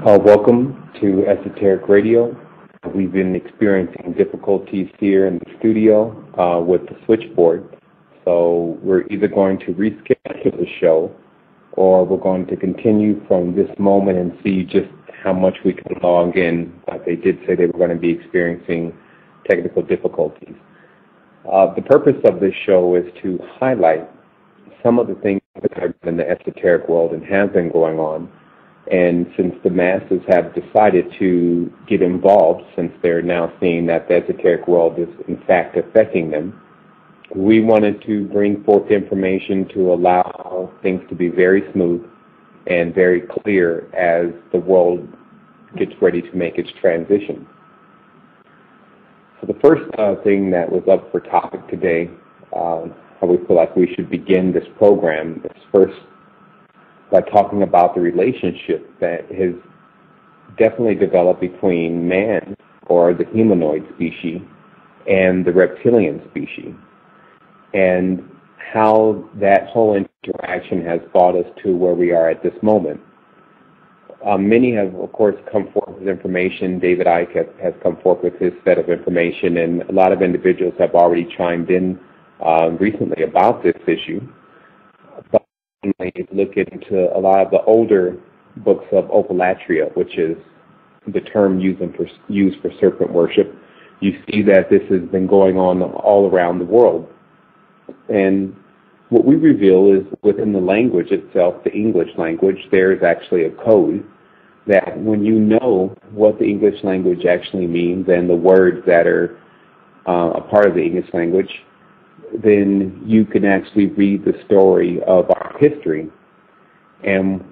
Welcome to Esoteric Radio. We've been experiencing difficulties here in the studio with the switchboard. So we're either going to reschedule the show or we're going to continue from this moment and see just how much we can log in. But they did say they were going to be experiencing technical difficulties. The purpose of this show is to highlight some of the things that are in the esoteric world and have been going on. And since the masses have decided to get involved, since they're now seeing that the esoteric world is in fact affecting them, we wanted to bring forth information to allow things to be very smooth and very clear as the world gets ready to make its transition. So the first thing that was up for topic today, how we feel like we should begin this program, is first by talking about the relationship that has definitely developed between man, or the humanoid species, and the reptilian species, and how that whole interaction has brought us to where we are at this moment. Many have, of course, come forth with information. David Icke has come forth with his set of information, and a lot of individuals have already chimed in recently about this issue. Look into a lot of the older books of opalatria, which is the term used for serpent worship. You see that this has been going on all around the world. And what we reveal is within the language itself, the English language, there is actually a code that when you know what the English language actually means and the words that are a part of the English language, then you can actually read the story of our history. And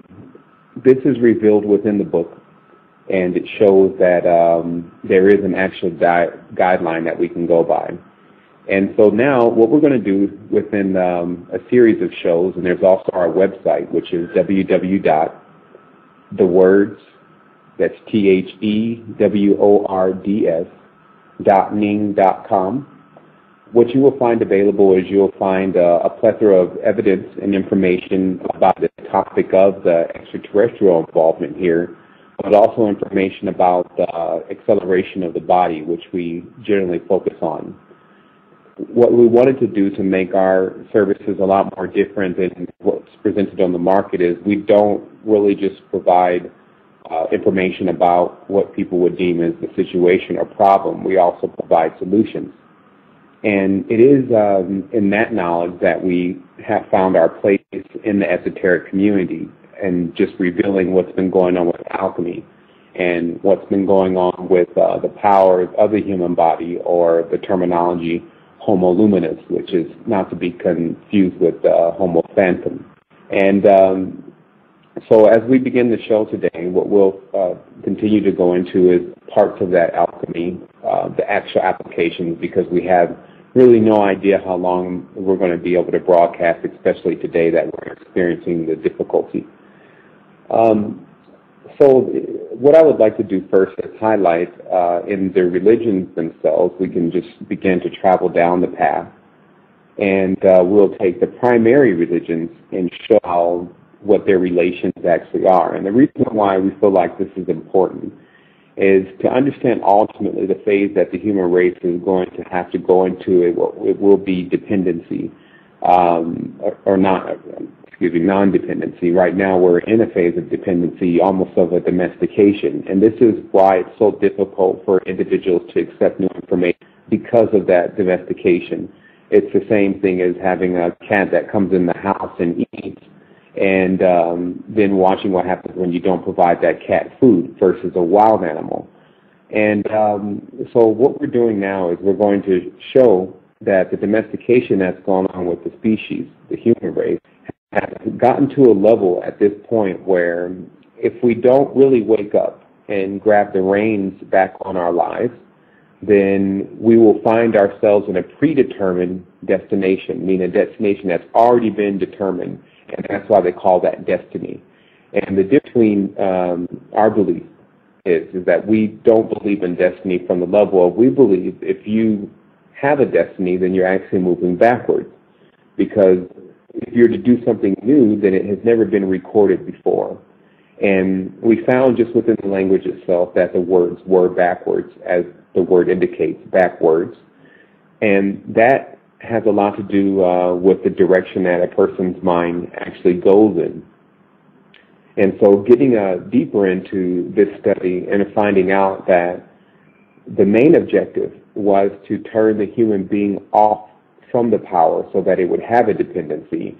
this is revealed within the book, and it shows that there is an actual guideline that we can go by. And so now what we're going to do within a series of shows, and there's also our website, which is www.thewords, that's THEWORDS.ning.com. What you will find available is you'll find a plethora of evidence and information about the topic of the extraterrestrial involvement here, but also information about the acceleration of the body, which we generally focus on. What we wanted to do to make our services a lot more different than what's presented on the market is we don't really just provide information about what people would deem as the situation or problem. We also provide solutions. And it is in that knowledge that we have found our place in the esoteric community and just revealing what's been going on with alchemy and what's been going on with the powers of the human body, or the terminology Homo luminous, which is not to be confused with Homo phantom. And so as we begin the show today, what we'll continue to go into is parts of that alchemy, the actual applications, because we have really no idea how long we're going to be able to broadcast, especially today that we're experiencing the difficulty. So what I would like to do first is highlight in the religions themselves, we can just begin to travel down the path, and we'll take the primary religions and show what their relations actually are. And the reason why we feel like this is important is to understand ultimately the phase that the human race is going to have to go into. It will be dependency, non-dependency. Right now we're in a phase of dependency, almost of a domestication. And this is why it's so difficult for individuals to accept new information, because of that domestication. It's the same thing as having a cat that comes in the house and eats, and then watching what happens when you don't provide that cat food versus a wild animal. And so what we're doing now is we're going to show that the domestication that's gone on with the species, the human race, has gotten to a level at this point where if we don't really wake up and grab the reins back on our lives, then we will find ourselves in a predetermined destination, meaning a destination that's already been determined. And that's why they call that destiny. And the difference between our belief is that we don't believe in destiny from the level of, we believe if you have a destiny, then you're actually moving backwards. Because if you're to do something new, then it has never been recorded before. And we found just within the language itself that the words were backwards, as the word indicates, backwards. And that has a lot to do with the direction that a person's mind actually goes in. And so getting deeper into this study and finding out that the main objective was to turn the human being off from the power so that it would have a dependency.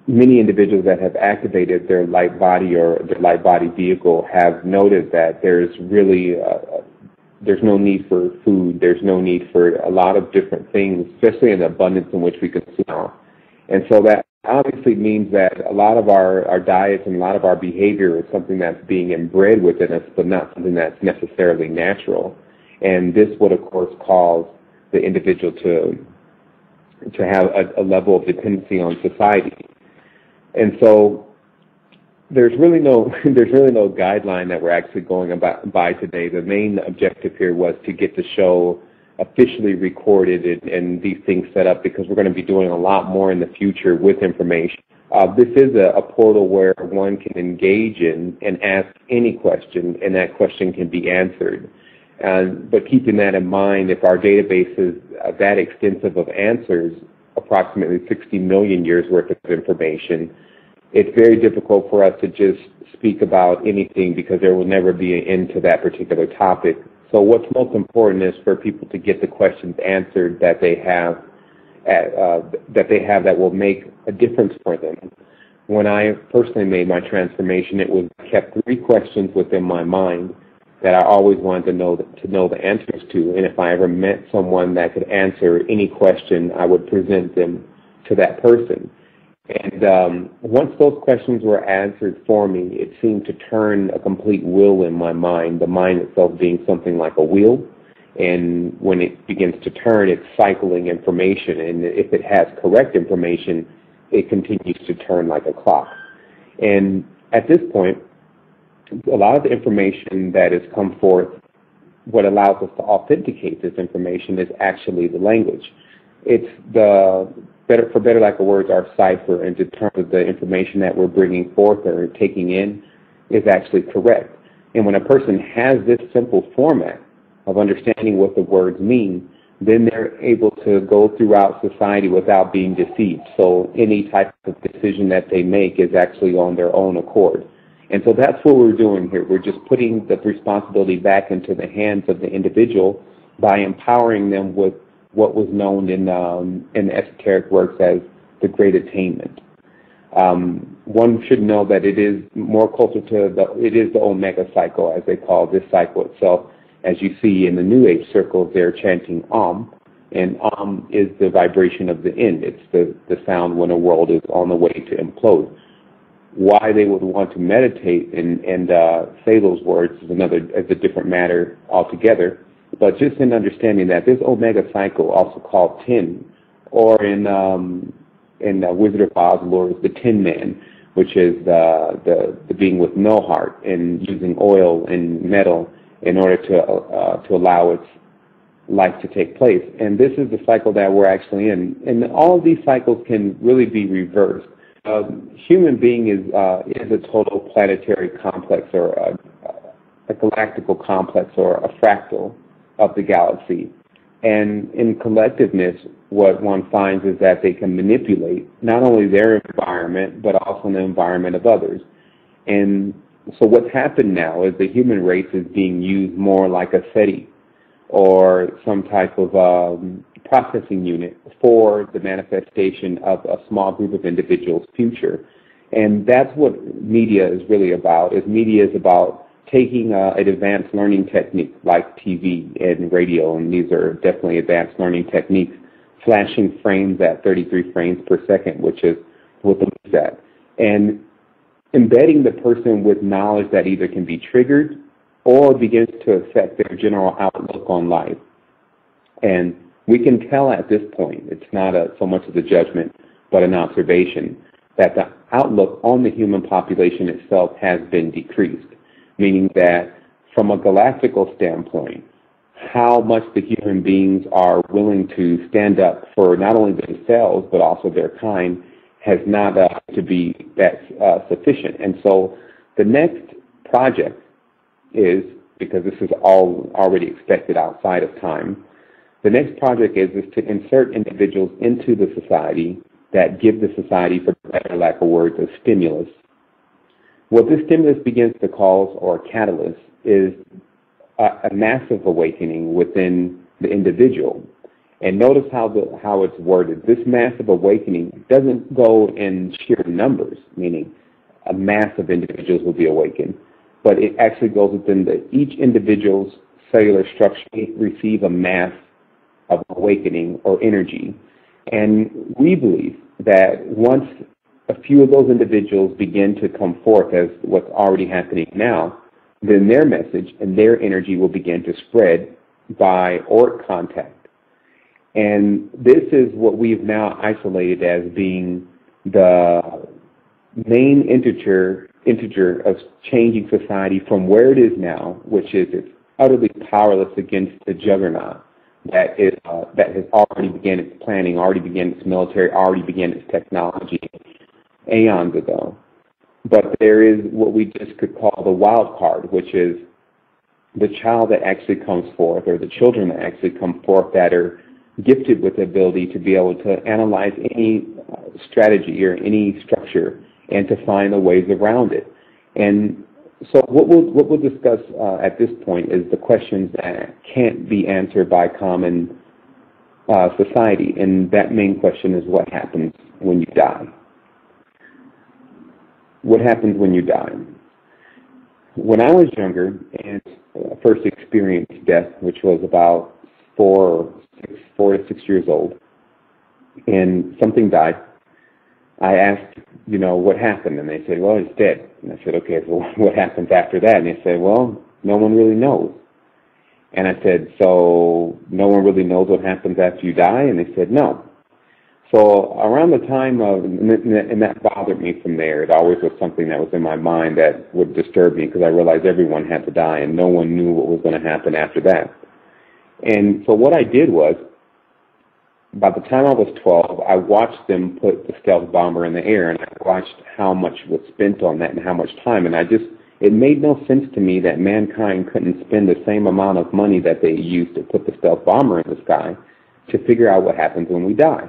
Many individuals that have activated their light body or their light body vehicle have noted that there's really there's no need for food, there's no need for a lot of different things, especially in the abundance in which we consume now. And so that obviously means that a lot of our diets and a lot of our behavior is something that's being inbred within us, but not something that's necessarily natural. And this would, of course, cause the individual to have a level of dependency on society. And so there's really no guideline that we're actually going by today. The main objective here was to get the show officially recorded and these things set up, because we're going to be doing a lot more in the future with information. This is a portal where one can engage in and ask any question, and that question can be answered. But keeping that in mind, if our database is that extensive of answers, approximately 60 million years worth of information, it's very difficult for us to just speak about anything, because there will never be an end to that particular topic. So what's most important is for people to get the questions answered that they have that will make a difference for them. When I personally made my transformation, it was kept 3 questions within my mind that I always wanted to know the answers to. And if I ever met someone that could answer any question, I would present them to that person. And once those questions were answered for me, it seemed to turn a complete wheel in my mind, the mind itself being something like a wheel. And when it begins to turn, it's cycling information. And if it has correct information, it continues to turn like a clock. And at this point, a lot of the information that has come forth, what allows us to authenticate this information is actually the language. It's for better lack of words, our cipher, and to determine the information that we're bringing forth or taking in is actually correct. And when a person has this simple format of understanding what the words mean, then they're able to go throughout society without being deceived. So any type of decision that they make is actually on their own accord. And so that's what we're doing here. We're just putting the responsibility back into the hands of the individual by empowering them with what was known in the esoteric works as the Great Attainment. One should know that it is more closer to the Omega cycle, as they call this cycle itself. As you see in the New Age circles, they're chanting Om, and Om is the vibration of the end. It's the sound when a world is on the way to implode. Why they would want to meditate and say those words is a different matter altogether. But just in understanding that this Omega cycle, also called 10, or in Wizard of Oz lore, is the Tin Man, which is the being with no heart and using oil and metal in order to allow its life to take place. And this is the cycle that we're actually in. And all of these cycles can really be reversed. Human being is a total planetary complex, or a galactical complex, or a fractal of the galaxy. And in collectiveness, what one finds is that they can manipulate not only their environment, but also the environment of others. And so what's happened now is the human race is being used more like a SETI, or some type of processing unit for the manifestation of a small group of individuals' future. And that's what media is really about. Media is about taking an advanced learning technique like TV and radio, and these are definitely advanced learning techniques, flashing frames at 33 frames per second, which is what the movies at, and embedding the person with knowledge that either can be triggered or begins to affect their general outlook on life. And we can tell at this point, it's not so much of a judgment, but an observation, that the outlook on the human population itself has been decreased, meaning that from a galactical standpoint, how much the human beings are willing to stand up for not only themselves, but also their kind, has not to be that sufficient. And so the next project is, because this is all already expected outside of time, the next project is to insert individuals into the society that give the society, for better lack of words, a stimulus. What this stimulus begins to cause, or catalyst, is a massive awakening within the individual. And notice how it's worded. This massive awakening doesn't go in sheer numbers, meaning a mass of individuals will be awakened, but it actually goes within each individual's cellular structure receive a mass of awakening or energy. And we believe that once a few of those individuals begin to come forth as what's already happening now, then their message and their energy will begin to spread by auric contact. And this is what we've now isolated as being the main integer of changing society from where it is now, which is it's utterly powerless against the juggernaut that has already began its planning, already began its military, already began its technology aeons ago. But there is what we just could call the wild card, which is the child that actually comes forth, or the children that actually come forth that are gifted with the ability to be able to analyze any strategy or any structure and to find the ways around it. And so what we'll discuss at this point is the questions that can't be answered by common society. And that main question is, what happens when you die? What happens when you die? When I was younger and first experienced death, which was about 4 to 6 years old, and something died, I asked, what happened? And they said, well, it's dead. And I said, okay, so what happens after that? And they said, well, no one really knows. And I said, so no one really knows what happens after you die? And they said, no. So around the time of, and that bothered me from there. It always was something that was in my mind that would disturb me, because I realized everyone had to die and no one knew what was going to happen after that. And so what I did was, by the time I was 12, I watched them put the stealth bomber in the air, and I watched how much was spent on that and how much time. And it made no sense to me that mankind couldn't spend the same amount of money that they used to put the stealth bomber in the sky to figure out what happens when we die.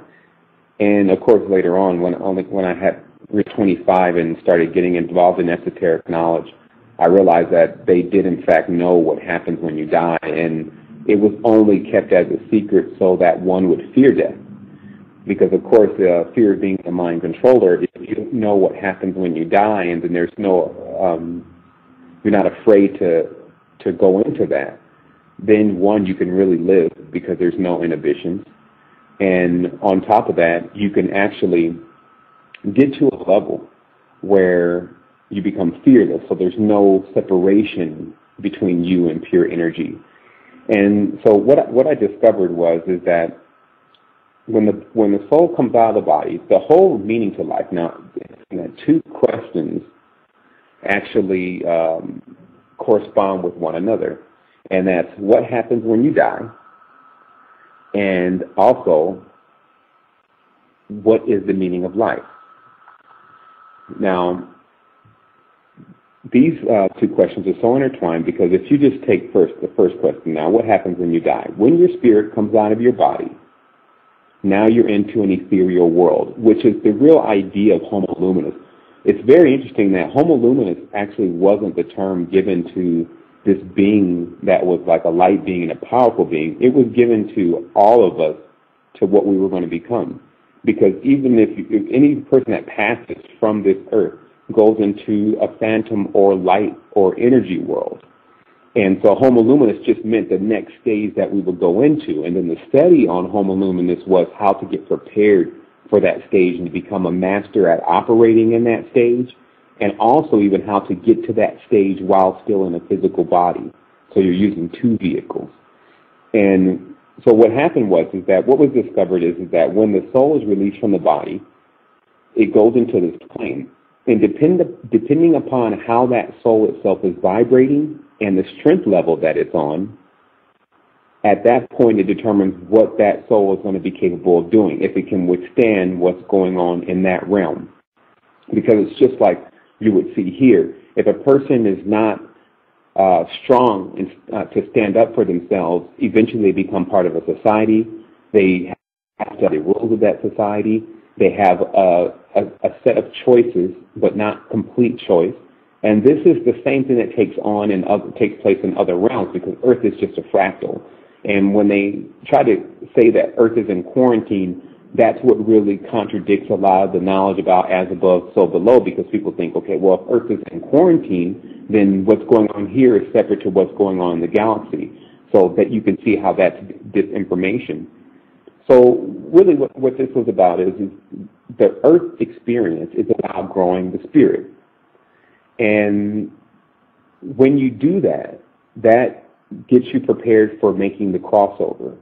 And of course, later on, when I had reached 25 and started getting involved in esoteric knowledge, I realized that they did in fact know what happens when you die, and it was only kept as a secret so that one would fear death. Because of course, fear being the mind controller, if you don't know what happens when you die, and then there's no, you're not afraid to go into that, then one, you can really live because there's no inhibitions. And on top of that, you can actually get to a level where you become fearless, so there's no separation between you and pure energy. And so what I discovered is that when the soul comes out of the body, the whole meaning to life, now, two questions actually correspond with one another. And that's what happens when you die, and also what is the meaning of life. Now, these two questions are so intertwined, because if you just take the first question, now what happens when you die? When your spirit comes out of your body, now you're into an ethereal world, which is the real idea of Homo luminous. It's very interesting that Homo luminous actually wasn't the term given to this being that was like a light being and a powerful being. It was given to all of us, to what we were going to become. Because even if any person that passes from this earth goes into a phantom or light or energy world. And so Homo luminous just meant the next stage that we would go into. And then the study on Homo luminous was how to get prepared for that stage and to become a master at operating in that stage, and also even how to get to that stage while still in a physical body. So you're using two vehicles. And so what happened is that what was discovered is that when the soul is released from the body, it goes into this plane. And depending upon how that soul itself is vibrating and the strength level that it's on, at that point it determines what that soul is going to be capable of doing, if it can withstand what's going on in that realm. Because it's just like you would see here. If a person is not strong to stand up for themselves, eventually they become part of a society. They have to study the rules of that society. They have a set of choices, but not complete choice. And this is the same thing that takes place in other realms, because Earth is just a fractal. And when they try to say that Earth is in quarantine, that's what really contradicts a lot of the knowledge about as above, so below, because people think, okay, well, if Earth is in quarantine, then what's going on here is separate to what's going on in the galaxy. So that you can see how that's disinformation. So really what this was about is the Earth experience is about growing the spirit. And when you do that, that gets you prepared for making the crossover.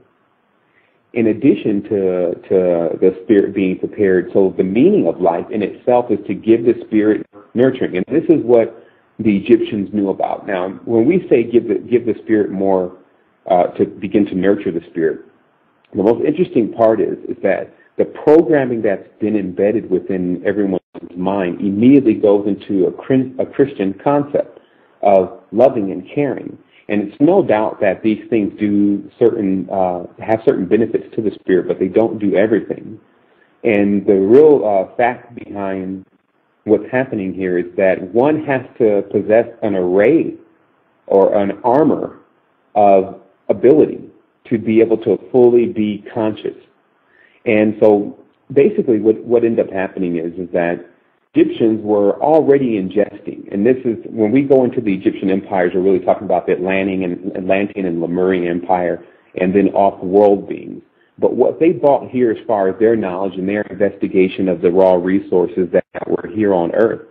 In addition to the spirit being prepared, so the meaning of life in itself is to give the spirit nurturing. And this is what the Egyptians knew about. Now, when we say give the spirit more, to begin to nurture the spirit, the most interesting part is that the programming that's been embedded within everyone's mind immediately goes into a Christian concept of loving and caring. And it's no doubt that these things have certain benefits to the spirit, but they don't do everything. And the real fact behind what's happening here is that one has to possess an array or an armor of ability to be able to fully be conscious. And so basically what ended up happening is that Egyptians were already ingesting, and this is, when we go into the Egyptian empires, we're really talking about the Atlantean and Lemurian Empire, and then off-world beings. But what they bought here as far as their knowledge and their investigation of the raw resources that were here on Earth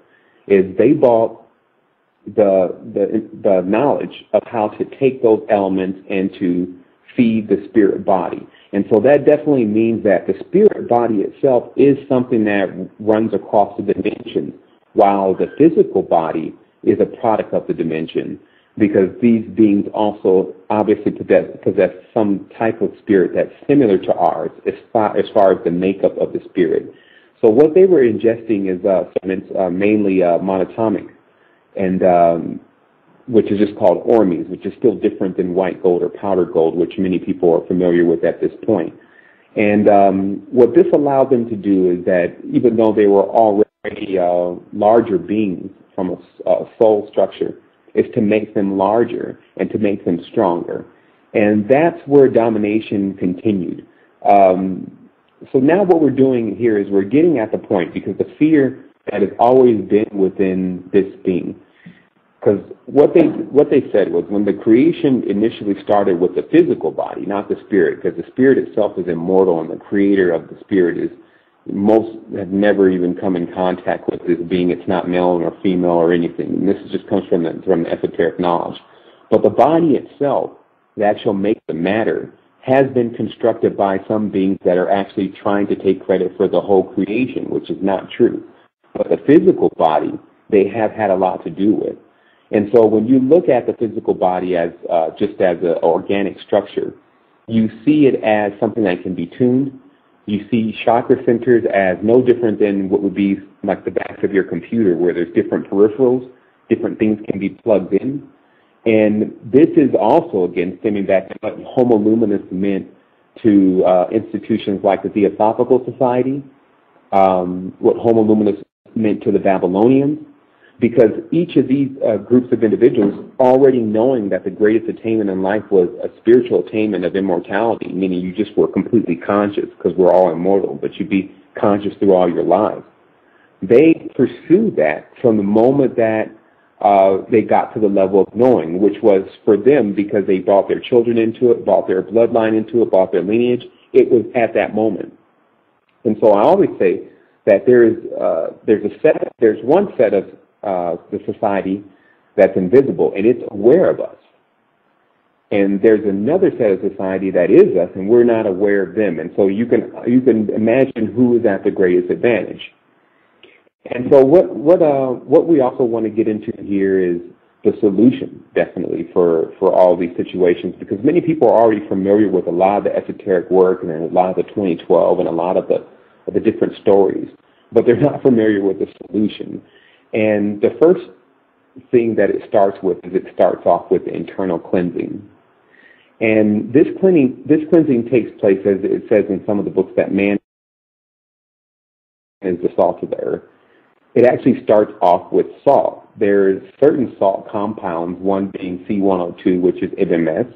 is they bought the knowledge of how to take those elements and to feed the spirit body. And so that definitely means that the spirit body itself is something that runs across the dimensions, while the physical body is a product of the dimension, because these beings also obviously possess some type of spirit that's similar to ours as far as the makeup of the spirit. So what they were ingesting is mainly monatomic, and which is just called ormes, which is still different than white gold or powder gold, which many people are familiar with at this point. And what this allowed them to do is that even though they were already larger beings from a soul structure, is to make them larger and to make them stronger. And that's where domination continued. So now what we're doing here is we're getting at the point, because the fear that has always been within this being. Because what they said was, when the creation initially started with the physical body, not the spirit, because the spirit itself is immortal, and the creator of the spirit is, most have never even come in contact with this being. It's not male or female or anything. And this just comes from the esoteric knowledge. But the body itself, that shall make the matter, has been constructed by some beings that are actually trying to take credit for the whole creation, which is not true. But the physical body, they have had a lot to do with. And so when you look at the physical body as just as an organic structure, you see it as something that can be tuned. You see chakra centers as no different than what would be like the back of your computer, where there's different peripherals, different things can be plugged in. And this is also, again, stemming back to what Homo Luminous meant to institutions like the Theosophical Society, what Homo Luminous meant to the Babylonians, because each of these groups of individuals, already knowing that the greatest attainment in life was a spiritual attainment of immortality, meaning you just were completely conscious, because we're all immortal, but you'd be conscious through all your lives. They pursued that from the moment that they got to the level of knowing, which was for them because they brought their children into it, brought their bloodline into it, brought their lineage. It was at that moment. And so I always say that there's one set of the society that's invisible, and it's aware of us. And there's another set of society that is us, and we're not aware of them. And so you can imagine who is at the greatest advantage. And so what we also want to get into here is the solution, definitely, for all these situations, because many people are already familiar with a lot of the esoteric work and a lot of the 2012 and a lot of the different stories, but they're not familiar with the solution. And the first thing that it starts with is it starts off with the internal cleansing. And this cleansing takes place, as it says in some of the books, that man is the salt of the earth. It actually starts off with salt. There's certain salt compounds, one being C102, which is IBMS,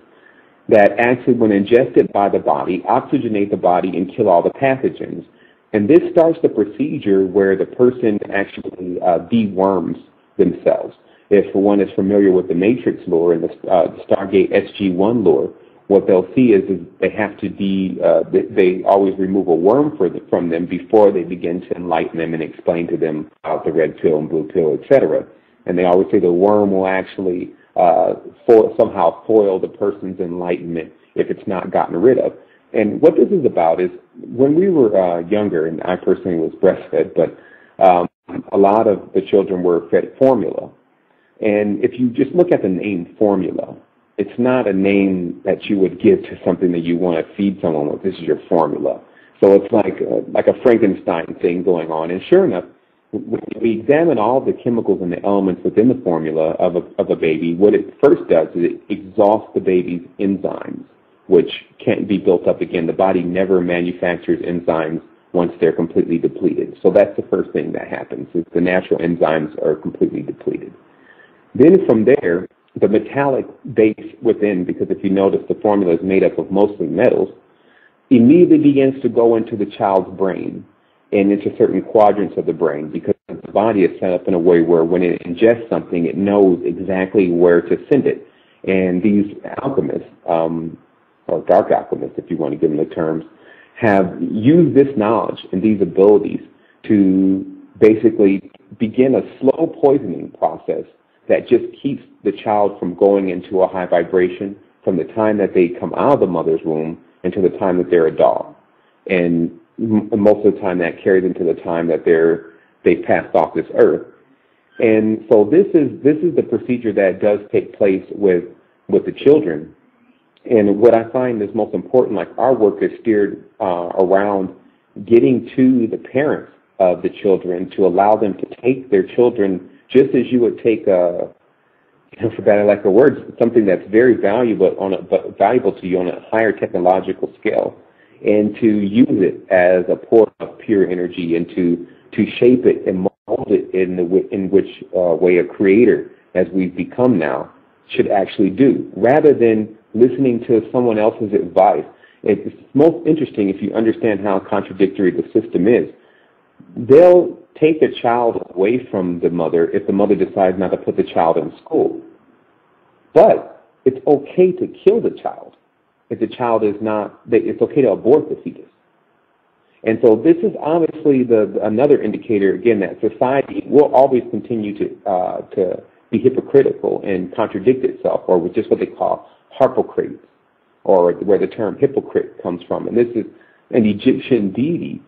that actually, when ingested by the body, oxygenate the body and kill all the pathogens. And this starts the procedure where the person actually deworms themselves. If one is familiar with the Matrix lore and the Stargate SG-1 lore, what they'll see is they have to they always remove a worm from them before they begin to enlighten them and explain to them about the red pill and blue pill, etc. And they always say the worm will actually somehow foil the person's enlightenment if it's not gotten rid of. And what this is about is, when we were younger, and I personally was breastfed, but a lot of the children were fed formula. And if you just look at the name formula, it's not a name that you would give to something that you want to feed someone with. This is your formula. So it's like a Frankenstein thing going on. And sure enough, when we examine all the chemicals and the elements within the formula of a baby, what it first does is it exhausts the baby's enzymes, which can't be built up again. The body never manufactures enzymes once they're completely depleted. So that's the first thing that happens, is the natural enzymes are completely depleted. Then from there, the metallic base within, because if you notice the formula is made up of mostly metals, immediately begins to go into the child's brain and into certain quadrants of the brain, because the body is set up in a way where when it ingests something, it knows exactly where to send it. And these alchemists, or dark alchemists, if you want to give them the terms, have used this knowledge and these abilities to basically begin a slow poisoning process that just keeps the child from going into a high vibration from the time that they come out of the mother's womb until the time that they're a dog. And most of the time that carries into the time that they've passed off this earth. And so this is the procedure that does take place with the children. And what I find is most important, like our work is steered around getting to the parents of the children to allow them to take their children just as you would take for better lack of words, something that's very valuable to you on a higher technological scale, and to use it as a port of pure energy, and to shape it and mold it in which way a creator, as we've become now, should actually do, rather than listening to someone else's advice. It's most interesting if you understand how contradictory the system is. They'll take the child away from the mother if the mother decides not to put the child in school. But it's okay to kill the child if the child is not, it's okay to abort the fetus. And so this is obviously another indicator, again, that society will always continue to be hypocritical and contradict itself, or with just what they call hypocrites, or where the term hypocrite comes from. And this is an Egyptian deity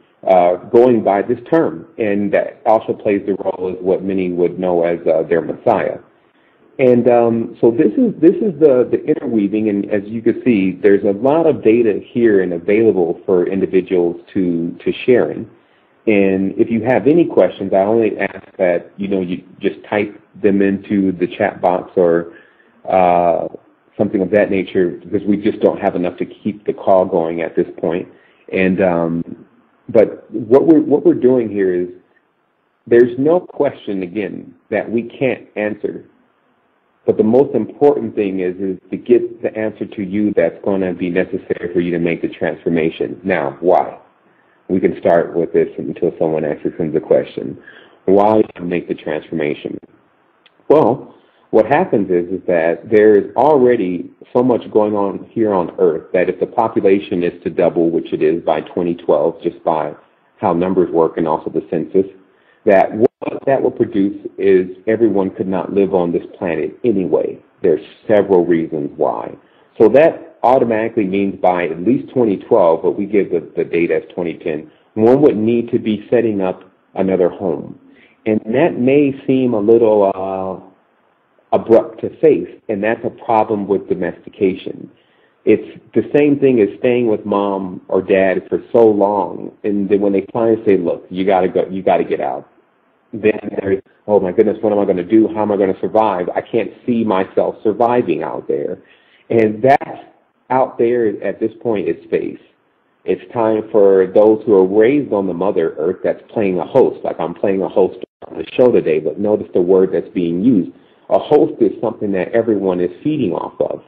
going by this term, and that also plays the role as what many would know as their Messiah. And so this is the interweaving, and as you can see, there's a lot of data here and available for individuals to share in. And if you have any questions, I only ask that you just type them into the chat box or something of that nature, because we just don't have enough to keep the call going at this point. And but what we're doing here is, there's no question, again, that we can't answer. But the most important thing is to get the answer to you that's going to be necessary for you to make the transformation. Now, why? We can start with this until someone asks the question. Why make the transformation? Well, what happens is that there's already so much going on here on Earth that if the population is to double, which it is by 2012, just by how numbers work and also the census, that what that will produce is everyone could not live on this planet anyway. There's several reasons why. So that automatically means by at least 2012, but we give the date as 2010, one would need to be setting up another home. And that may seem a little abrupt to face, and that's a problem with domestication. It's the same thing as staying with mom or dad for so long, and then when they finally say, look, you got to go, you got to get out, then there's, oh my goodness, what am I going to do? How am I going to survive? I can't see myself surviving out there. And that out there at this point is space. It's time for those who are raised on the Mother Earth that's playing a host, like I'm playing a host on the show today, but notice the word that's being used. A host is something that everyone is feeding off of.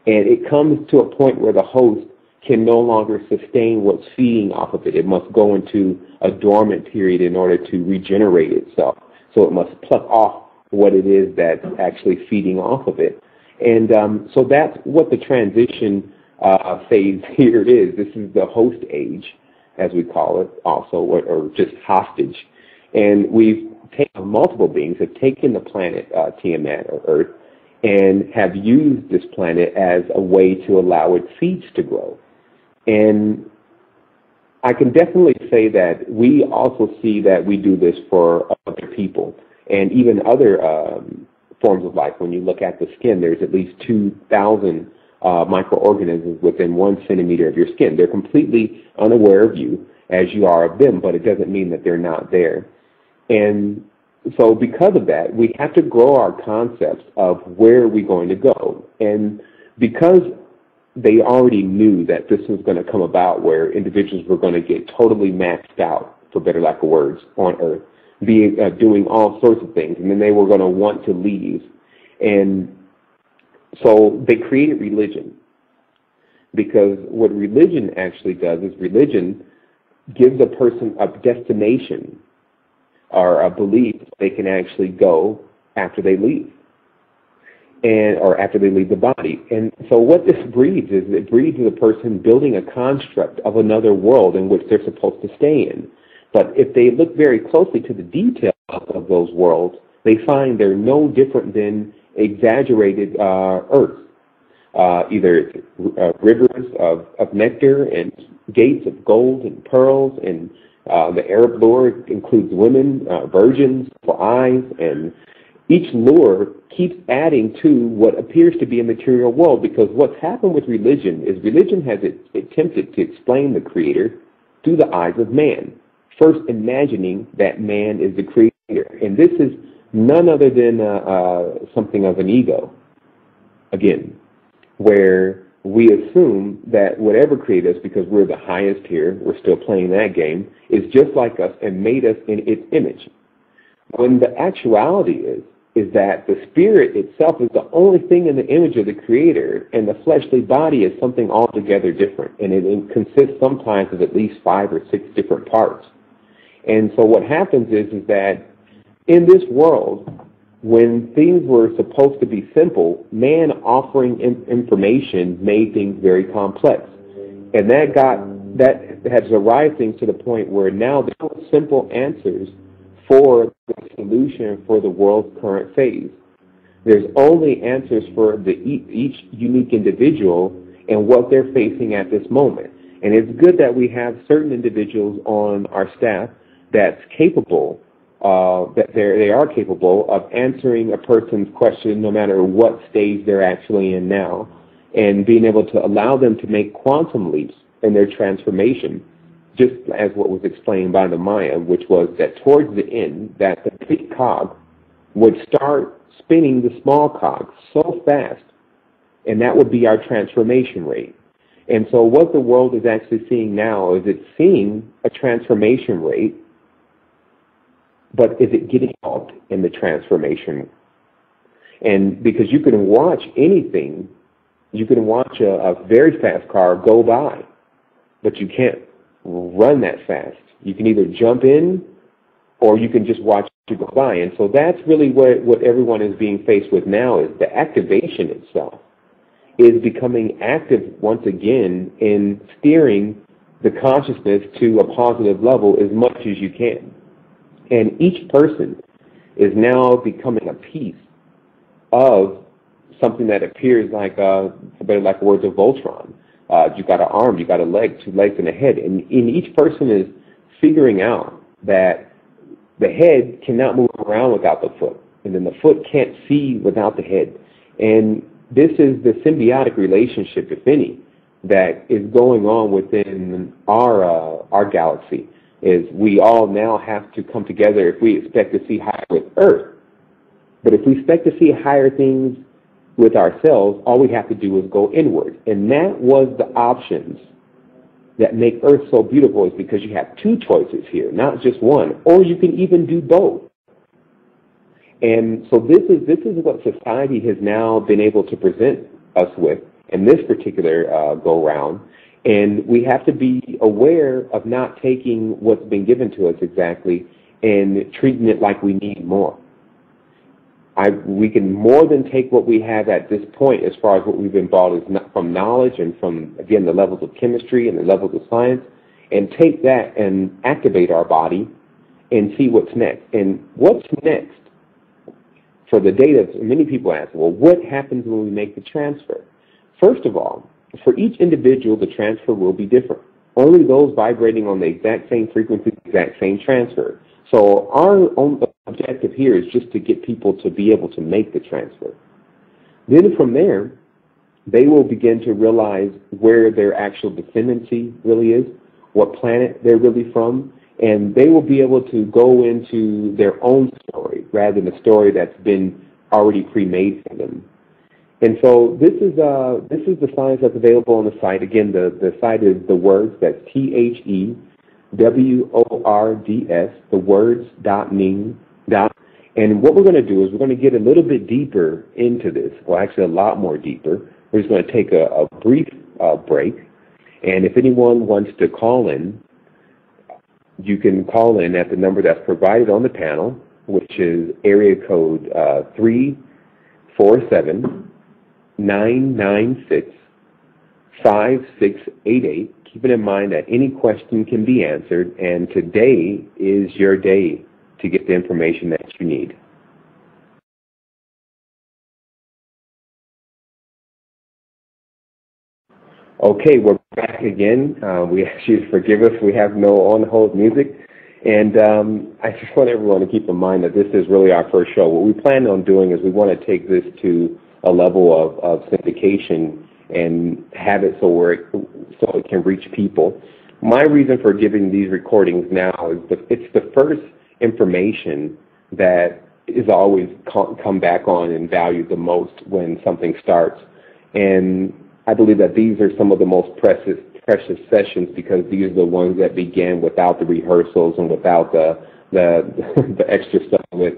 And it comes to a point where the host can no longer sustain what's feeding off of it. It must go into a dormant period in order to regenerate itself. So it must pluck off what it is that's actually feeding off of it. And so that's what the transition phase here is. This is the host age, as we call it also, or just hostage. And we've taken, multiple beings have taken the planet Tiamat, or Earth, and have used this planet as a way to allow its seeds to grow. And I can definitely say that we also see that we do this for other people and even other forms of life. When you look at the skin, there's at least 2,000 microorganisms within 1 centimeter of your skin. They're completely unaware of you as you are of them, but it doesn't mean that they're not there. And so because of that, we have to grow our concepts of where are we going to go. And because they already knew that this was going to come about where individuals were going to get totally maxed out, for better lack of words, on Earth, doing all sorts of things, and then they were going to want to leave. And so they created religion, because what religion actually does is religion gives a person a destination or a belief they can actually go after they leave, or after they leave the body. And so what this breeds is it breeds the person building a construct of another world in which they're supposed to stay in. But if they look very closely to the details of those worlds, they find they're no different than exaggerated Earth. Either rivers of nectar and gates of gold and pearls, and the Arab lure includes women, virgins for eyes, and each lure keeps adding to what appears to be a material world, because what's happened with religion is religion has attempted to explain the Creator through the eyes of man, first imagining that man is the Creator. And this is none other than something of an ego, again, where we assume that whatever created us, because we're the highest here, we're still playing that game, is just like us and made us in its image. When the actuality is that the spirit itself is the only thing in the image of the Creator, and the fleshly body is something altogether different, and it consists sometimes of at least 5 or 6 different parts. And so what happens is that in this world, when things were supposed to be simple, man offering information made things very complex. And that has arrived things to the point where now there are simple answers for the solution for the world's current phase. There's only answers for each unique individual and what they're facing at this moment. And it's good that we have certain individuals on our staff that's capable, that they are capable of answering a person's question no matter what stage they're actually in now, and being able to allow them to make quantum leaps in their transformation, just as what was explained by the Maya, which was that towards the end, that the big cog would start spinning the small cog so fast, and that would be our transformation rate. And so what the world is actually seeing now is it's seeing a transformation rate, but is it getting out in the transformation? And because you can watch anything, you can watch a very fast car go by, but you can't run that fast. You can either jump in or you can just watch it go by. And so that's really what everyone is being faced with now, is the activation itself is becoming active once again in steering the consciousness to a positive level as much as you can. And each person is now becoming a piece of something that appears like, for better lack of words, of Voltron. You've got an arm, you've got a leg, 2 legs, and a head. And each person is figuring out that the head cannot move around without the foot. and then the foot can't see without the head. And this is the symbiotic relationship, if any, that is going on within our galaxy. Is we all now have to come together if we expect to see higher with Earth. But if we expect to see higher things with ourselves, all we have to do is go inward. And that was the options that make Earth so beautiful, is because you have two choices here, not just one, or you can even do both. And so this is what society has now been able to present us with in this particular go-round. And we have to be aware of not taking what's been given to us exactly and treating it like we need more. We can more than take what we have at this point as far as what we've been brought from knowledge and from, again, the levels of chemistry and the levels of science, and take that and activate our body and see what's next. And what's next for the data, many people ask, well, what happens when we make the transfer? First of all, for each individual, the transfer will be different. Only those vibrating on the exact same frequency, the exact same transfer. So our own objective here is just to get people to be able to make the transfer. Then from there, they will begin to realize where their actual descendancy really is, what planet they're really from, and they will be able to go into their own story rather than a story that's been already pre-made for them. And so this is the science that's available on the site. Again, the site is The Words, that's THEWORDS, thewords.ning. And what we're going to do is we're going to get a little bit deeper into this, well, actually a lot more deeper. We're just going to take a brief break. And if anyone wants to call in, you can call in at the number that's provided on the panel, which is area code 347-996-5688. Keeping in mind that any question can be answered, and today is your day to get the information that you need. Okay, we're back again. We ask you to forgive us. We have no on-hold music. And I just want everyone to keep in mind that this is really our first show. What we plan on doing is we want to take this to a level of syndication and have it so it can reach people. My reason for giving these recordings now is it's the first information that is always come back on and valued the most when something starts. And I believe that these are some of the most precious sessions, because these are the ones that began without the rehearsals and without the extra stuff with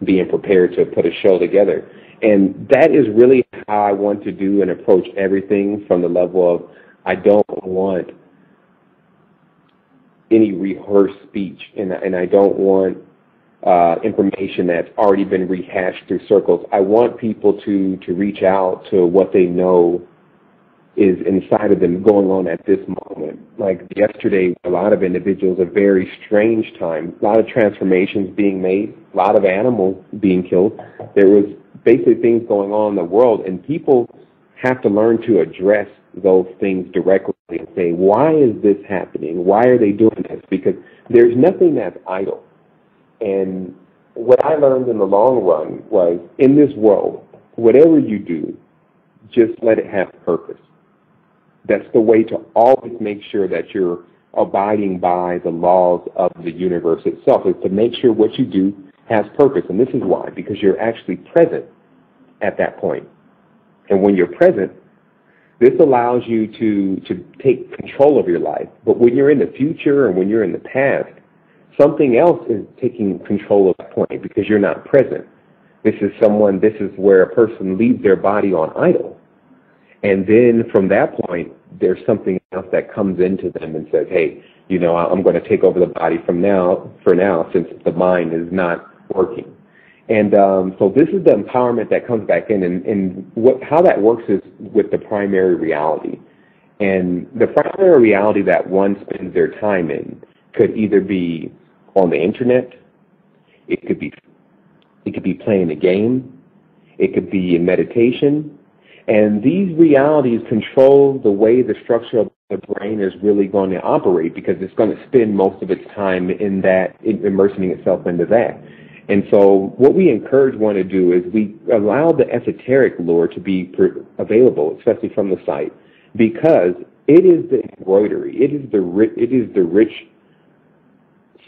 being prepared to put a show together. And that is really how I want to do and approach everything, from the level of I don't want any rehearsed speech, and I don't want information that's already been rehashed through circles. I want people to reach out to what they know is inside of them going on at this moment. Like yesterday, a lot of individuals, a very strange time, a lot of transformations being made, a lot of animals being killed. There was basically things going on in the world, and people have to learn to address those things directly and say, why is this happening? Why are they doing this? Because there's nothing that's idle. And what I learned in the long run was, in this world, whatever you do, just let it have purpose. That's the way to always make sure that you're abiding by the laws of the universe itself, is to make sure what you do has purpose. And this is why, because you're actually present at that point. And when you're present, this allows you to take control of your life. But when you're in the future and when you're in the past, something else is taking control of that point, because you're not present. This is where a person leaves their body on idle. And then from that point, there's something else that comes into them and says, hey, I'm going to take over the body for now, since the mind is not working. And so this is the empowerment that comes back in. And how that works is with the primary reality. And the primary reality that one spends their time in could either be on the internet, it could be playing a game, it could be in meditation. And these realities control the way the structure of the brain is really going to operate, because it's going to spend most of its time in that, immersing itself into that. And so what we encourage one to do is we allow the esoteric lore to be available, especially from the site, because it is the embroidery, it is the rich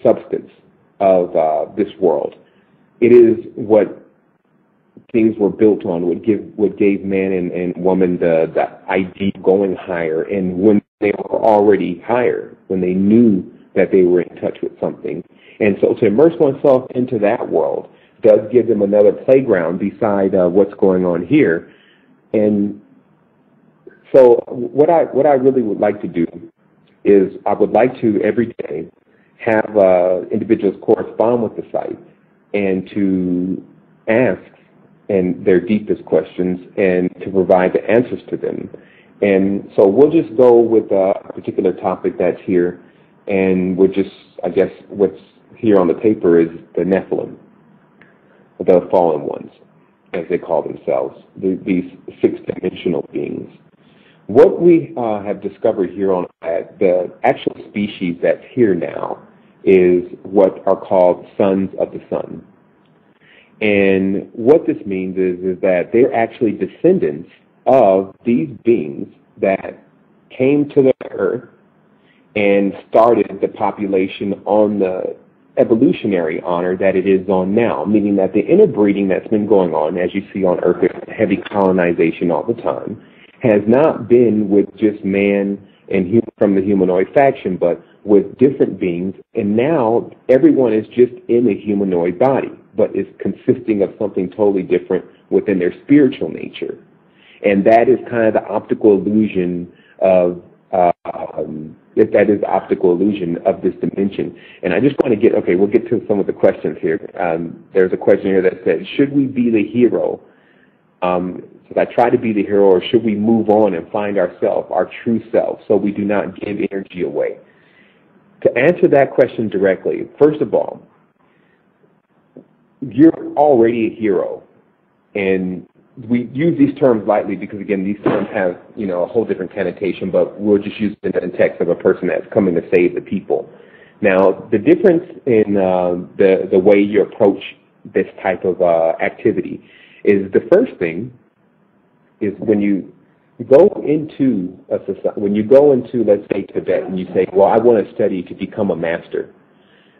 substance of this world. It is what things were built on, what gave man and woman the idea of going higher, and when they were already higher, when they knew that they were in touch with something. And so to immerse oneself into that world does give them another playground beside what's going on here. And so what I really would like to do is I would like to every day have individuals correspond with the site and to ask and their deepest questions and to provide the answers to them. And so we'll just go with a particular topic that's here, and we'll just, I guess, what's here on the paper is the Nephilim, the fallen ones, as they call themselves, these six-dimensional beings. What we have discovered here on the actual species that's here now is what are called sons of the sun. And what this means is that they're actually descendants of these beings that came to the earth and started the population on the evolutionary honor that it is on now, meaning that the interbreeding that's been going on, as you see on Earth, there's heavy colonization all the time, has not been with just man and from the humanoid faction, but with different beings, and now everyone is just in a humanoid body, but is consisting of something totally different within their spiritual nature. And that is kind of the optical illusion of this dimension. And I just want to we'll get to some of the questions here. There's a question here that says, should we be the hero? Should I try to be the hero, or should we move on and find ourselves, our true self, so we do not give energy away? To answer that question directly, first of all, you're already a hero. And we use these terms lightly because, again, these terms have, a whole different connotation, but we'll just use it in the text of a person that's coming to save the people. Now, the difference in the way you approach this type of activity is the first thing is when you go into a society, when you go into, let's say, Tibet, and you say, well, I want to study to become a master,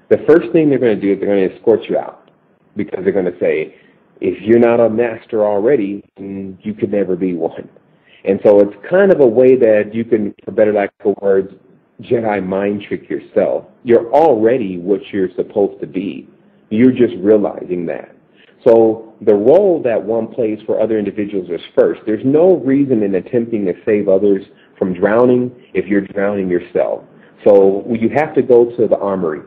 the first thing they're going to do is they're going to escort you out, because they're going to say, if you're not a master already, you could never be one. And so it's kind of a way that you can, for better lack of words, Jedi mind trick yourself. You're already what you're supposed to be. You're just realizing that. So the role that one plays for other individuals is first. There's no reason in attempting to save others from drowning if you're drowning yourself. So you have to go to the armory.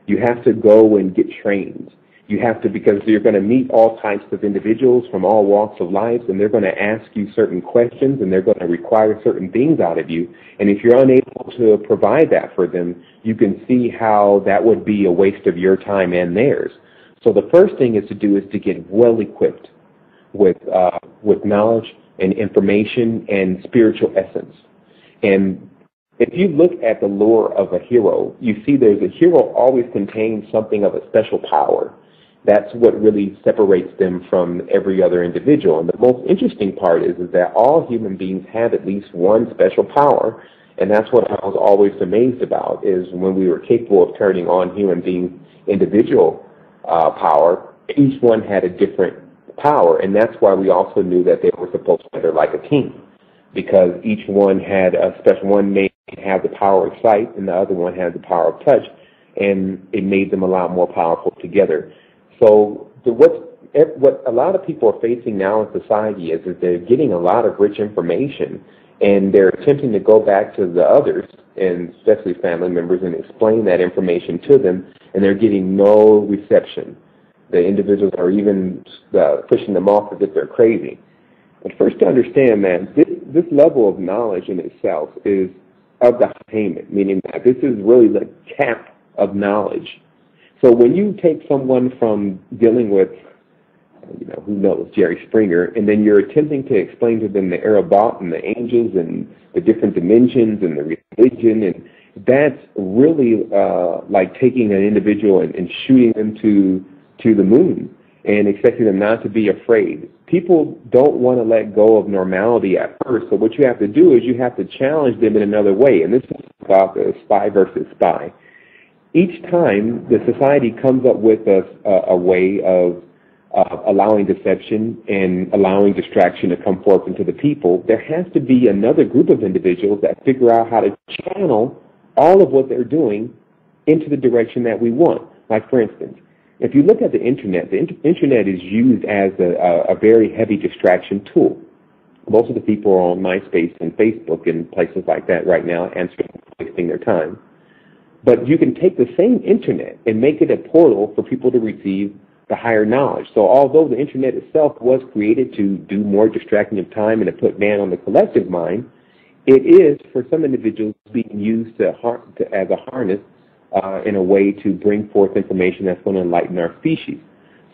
You have to go and get trained. You have to, because you're going to meet all types of individuals from all walks of life, and they're going to ask you certain questions, and they're going to require certain things out of you. And if you're unable to provide that for them, you can see how that would be a waste of your time and theirs. So the first thing is to do is to get well equipped with knowledge and information and spiritual essence. And if you look at the lore of a hero, you see there's a hero always contains something of a special power. That's what really separates them from every other individual. And the most interesting part is that all human beings have at least one special power, and that's what I was always amazed about, is when we were capable of turning on human beings' individual power, each one had a different power, and that's why we also knew that they were supposed to be like a team, because each one had a special, one may have the power of sight, and the other one had the power of touch, and it made them a lot more powerful together. So what a lot of people are facing now in society is that they're getting a lot of rich information, and they're attempting to go back to the others, and especially family members, and explain that information to them, and they're getting no reception. The individuals are even pushing them off as if they're crazy. But first to understand, man, this level of knowledge in itself is of the payment, meaning that this is really the cap of knowledge. So when you take someone from dealing with, who knows, Jerry Springer, and then you're attempting to explain to them the Arabot and the angels and the different dimensions and the religion, and that's really like taking an individual and shooting them to to the moon and expecting them not to be afraid. People don't want to let go of normality at first, so what you have to do is you have to challenge them in another way, and this is about the spy versus spy. Each time the society comes up with a way of allowing deception and allowing distraction to come forth into the people, there has to be another group of individuals that figure out how to channel all of what they're doing into the direction that we want. Like, for instance, if you look at the Internet is used as a very heavy distraction tool. Most of the people are on MySpace and Facebook and places like that right now, wasting their time. But you can take the same Internet and make it a portal for people to receive the higher knowledge. So although the Internet itself was created to do more distracting of time and to put man on the collective mind, it is, for some individuals, being used as a harness in a way to bring forth information that's going to enlighten our species.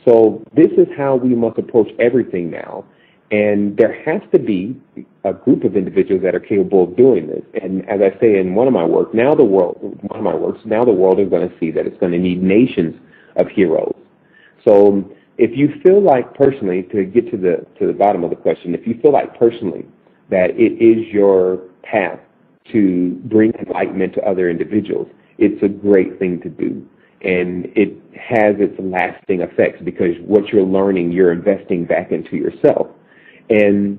So this is how we must approach everything now. And there has to be a group of individuals that are capable of doing this. And as I say in one of my works, now the world is going to see that it's going to need nations of heroes. So if you feel like personally, to get to the bottom of the question, if you feel like personally that it is your path to bring enlightenment to other individuals, it's a great thing to do. And it has its lasting effects because what you're learning, you're investing back into yourself. And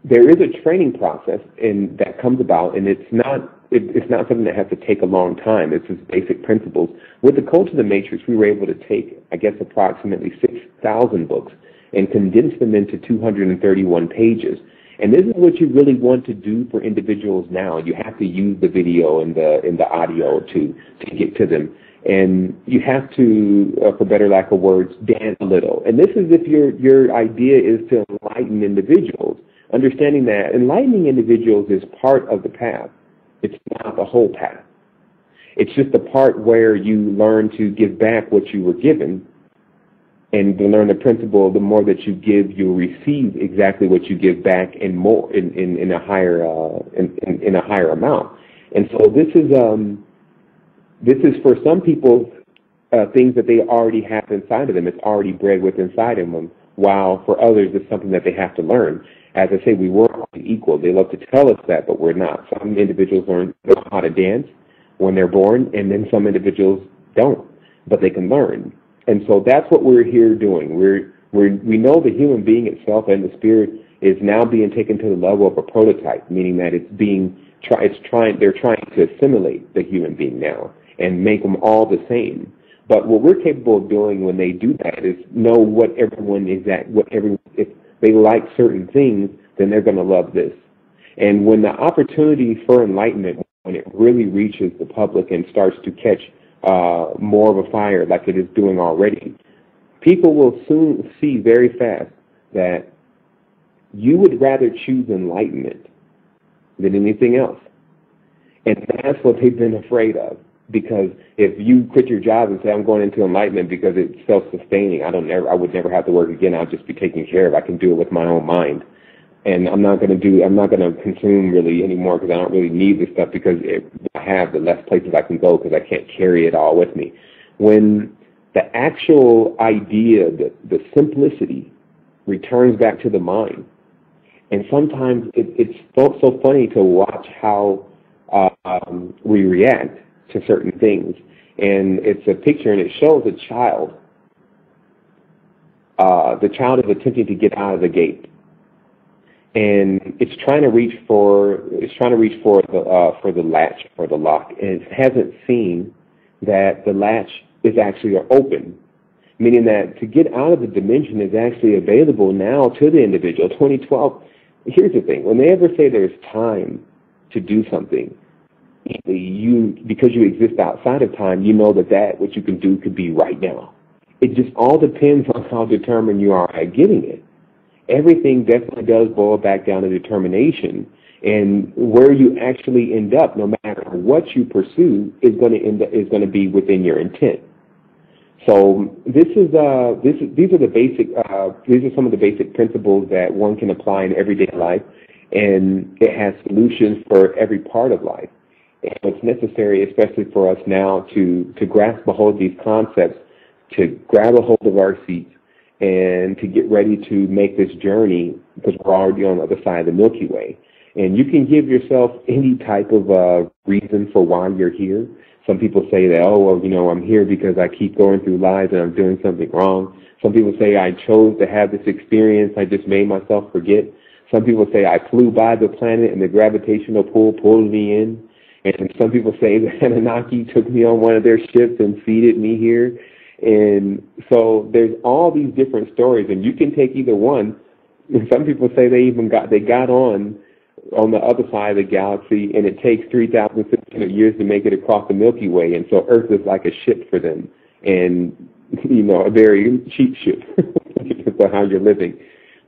there is a training process that comes about, and it's not something that has to take a long time. It's just basic principles. With the Code to the Matrix, we were able to take, I guess, approximately 6,000 books and condense them into 231 pages. And this is what you really want to do for individuals now. You have to use the video and the audio to get to them. And you have to, for better lack of words, dance a little. And this is if your idea is to enlighten individuals, understanding that enlightening individuals is part of the path. It's not the whole path. It's just the part where you learn to give back what you were given, and to learn the principle: the more that you give, you'll receive exactly what you give back and more in a higher amount. And so this is for some people things that they already have inside of them. It's already bred within inside of them. While for others, it's something that they have to learn. As I say, we weren't equal. They love to tell us that, but we're not. Some individuals learn how to dance when they're born, and then some individuals don't, but they can learn. And so that's what we're here doing. We know the human being itself and the spirit is now being taken to the level of a prototype, meaning that they're trying to assimilate the human being now and make them all the same. But what we're capable of doing when they do that is know what everyone is at, if they like certain things, then they're going to love this. And when the opportunity for enlightenment, when it really reaches the public and starts to catch more of a fire like it is doing already, people will soon see very fast that you would rather choose enlightenment than anything else. And that's what they've been afraid of. Because if you quit your job and say, I'm going into enlightenment because it's self-sustaining, I would never have to work again, I'll just be taken care of. I can do it with my own mind. And I'm not going to consume really anymore because I don't really need this stuff, because I have the less places I can go because I can't carry it all with me. When the actual idea, the simplicity returns back to the mind, and sometimes it's so funny to watch how we react to certain things. And it's a picture, and it shows a child. The child is attempting to get out of the gate, and it's trying to reach for the latch or the lock, and it hasn't seen that the latch is actually open, meaning that to get out of the dimension is actually available now to the individual. 2012. Here's the thing: when they ever say there's time to do something, because you exist outside of time, you know that what you can do could be right now. It just all depends on how determined you are at getting it. Everything definitely does boil back down to determination, and where you actually end up, no matter what you pursue, is going to be within your intent. So these are some of the basic principles that one can apply in everyday life, and it has solutions for every part of life. And it's necessary, especially for us now, to grasp a hold of these concepts to grab a hold of our seats and to get ready to make this journey, because we're already on the other side of the Milky Way. And you can give yourself any type of reason for why you're here. Some people say that, oh, well, you know, I'm here because I keep going through lives and I'm doing something wrong. Some people say I chose to have this experience. I just made myself forget. Some people say I flew by the planet and the gravitational pull pulled me in. And some people say that Anunnaki took me on one of their ships and seeded me here. And so there's all these different stories, and you can take either one. And some people say they got on the other side of the galaxy, and it takes 3,600 years to make it across the Milky Way, and so Earth is like a ship for them, and, you know, a very cheap ship for how you're living.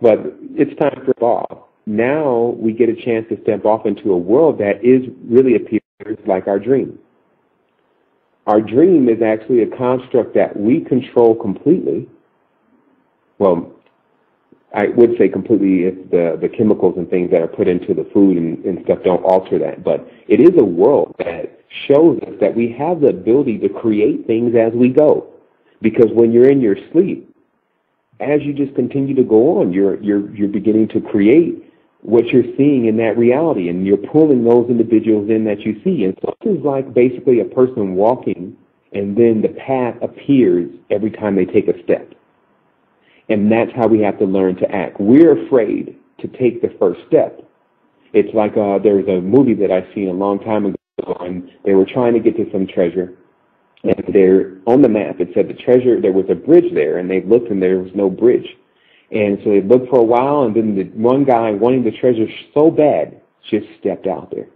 But it's time to step off. Now we get a chance to step off into a world that really appears like our dream. Our dream is actually a construct that we control completely. Well, I would say completely if the chemicals and things that are put into the food and stuff don't alter that. But it is a world that shows us that we have the ability to create things as we go. Because when you're in your sleep, as you just continue to go on, you're beginning to create what you're seeing in that reality, and you're pulling those individuals in that you see. And so this is like basically a person walking, and then the path appears every time they take a step. And that's how we have to learn to act. We're afraid to take the first step. It's like there was a movie that I seen a long time ago, and they were trying to get to some treasure. And they're on the map. It said the treasure, there was a bridge there, and they looked and there was no bridge. And so they looked for a while, and then the one guy wanting the treasure so bad just stepped out there.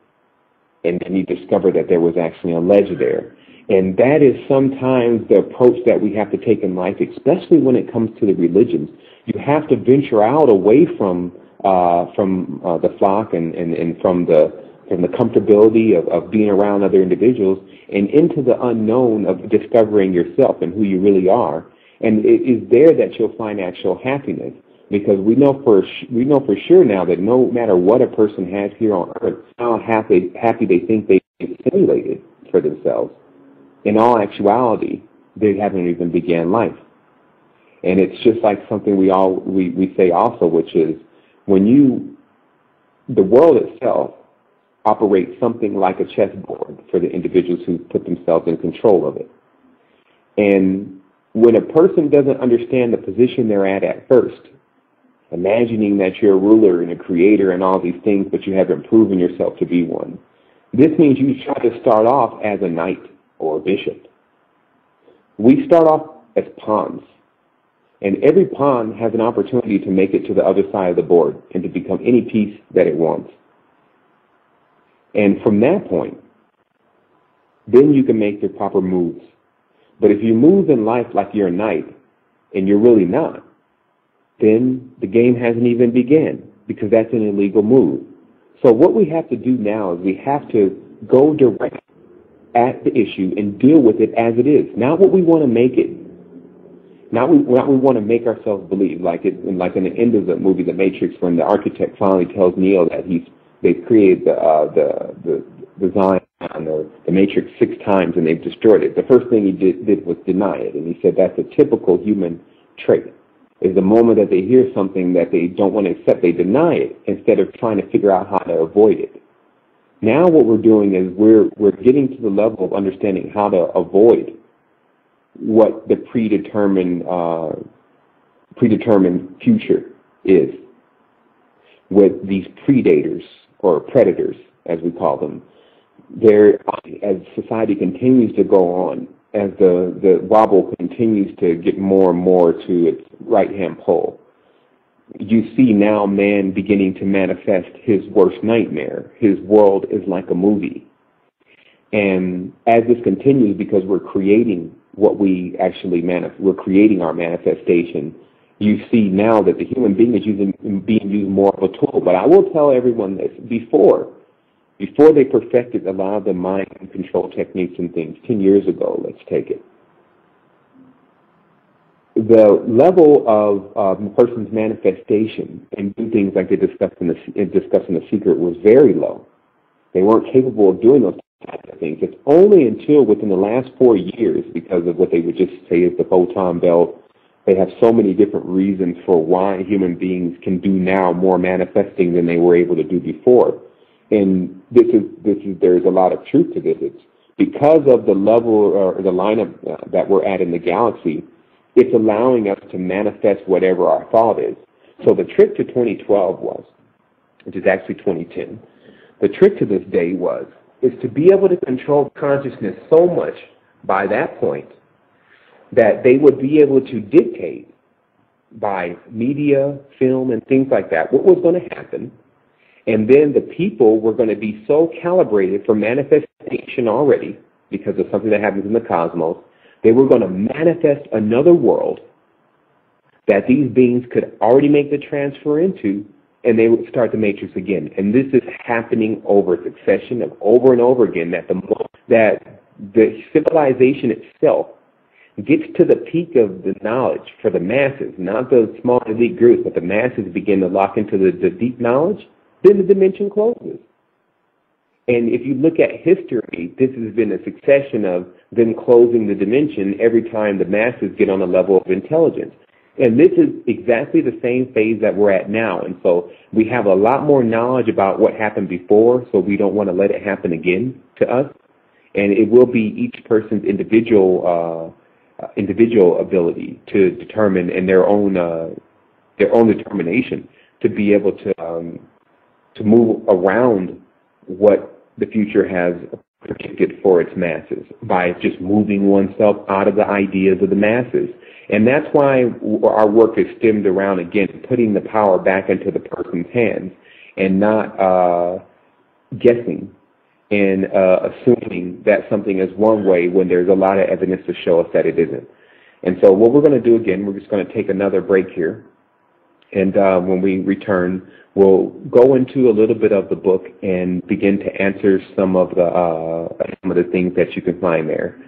And then he discovered that there was actually a ledge there. And that is sometimes the approach that we have to take in life, especially when it comes to the religions. You have to venture out away from the flock and from the comfortability of being around other individuals and into the unknown of discovering yourself and who you really are. And it is there that you'll find actual happiness, because we know for sure now that no matter what a person has here on earth, how happy they think they've simulated for themselves. In all actuality, they haven't even began life. And it's just like something we say also, which is the world itself operates something like a chessboard for the individuals who put themselves in control of it. And when a person doesn't understand the position they're at first, imagining that you're a ruler and a creator and all these things, but you haven't proven yourself to be one, this means you try to start off as a knight or a bishop. We start off as pawns, and every pawn has an opportunity to make it to the other side of the board and to become any piece that it wants. And from that point, then you can make your proper moves. But if you move in life like you're a knight, and you're really not, then the game hasn't even begun, because that's an illegal move. So what we have to do now is we have to go direct at the issue and deal with it as it is, not what we want to make it. Not what we want to make ourselves believe, like in the end of the movie The Matrix, when the architect finally tells Neo that they've created the design or the Matrix 6 times and they've destroyed it. The first thing he did was deny it, and he said that's a typical human trait. Is the moment that they hear something that they don't want to accept, they deny it instead of trying to figure out how to avoid it. Now what we're doing is we're getting to the level of understanding how to avoid what the predetermined future is with these predators or predators, as we call them. As society continues to go on, as the wobble continues to get more and more to its right-hand pole, you see now man beginning to manifest his worst nightmare. His world is like a movie. And as this continues, because we're creating what we actually we're creating our manifestation, you see now that the human being is being used more of a tool. But I will tell everyone this, before they perfected a lot of the mind control techniques and things, 10 years ago, let's take it, the level of a person's manifestation and do things like they discussed in The Secret was very low. They weren't capable of doing those type of things. It's only until within the last 4 years, because of what they would just say is the photon belt, they have so many different reasons for why human beings can do now more manifesting than they were able to do before. And there's a lot of truth to this. It's because of the level or the lineup that we're at in the galaxy, it's allowing us to manifest whatever our thought is. So the trick to 2012 was, which is actually 2010, the trick to this day is to be able to control consciousness so much by that point that they would be able to dictate by media, film, and things like that what was going to happen. And then the people were going to be so calibrated for manifestation already because of something that happens in the cosmos. They were going to manifest another world that these beings could already make the transfer into, and they would start the matrix again. And this is happening over a succession of over and over again, that the civilization itself gets to the peak of the knowledge for the masses, not the small elite groups, but the masses begin to lock into the deep knowledge, then the dimension closes. And if you look at history, this has been a succession of them closing the dimension every time the masses get on a level of intelligence. And this is exactly the same phase that we're at now. And so we have a lot more knowledge about what happened before, so we don't want to let it happen again to us. And it will be each person's individual ability to determine, and their own determination to be able to move around what the future has predicted for its masses by just moving oneself out of the ideas of the masses. And that's why our work is stemmed around, again, putting the power back into the person's hands and not guessing and assuming that something is one way when there's a lot of evidence to show us that it isn't. And so what we're going to do, again, we're just going to take another break here. And when we return, we'll go into a little bit of the book and begin to answer some of the things that you can find there.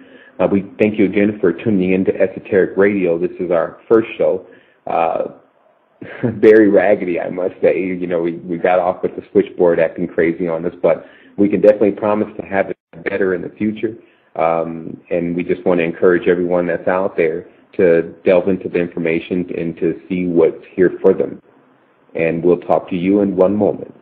We thank you again for tuning in to Esoteric Radio. This is our first show. Very raggedy, I must say. You know, we got off with the switchboard acting crazy on us, but we can definitely promise to have it better in the future. And we just want to encourage everyone that's out there to delve into the information and to see what's here for them. And we'll talk to you in one moment.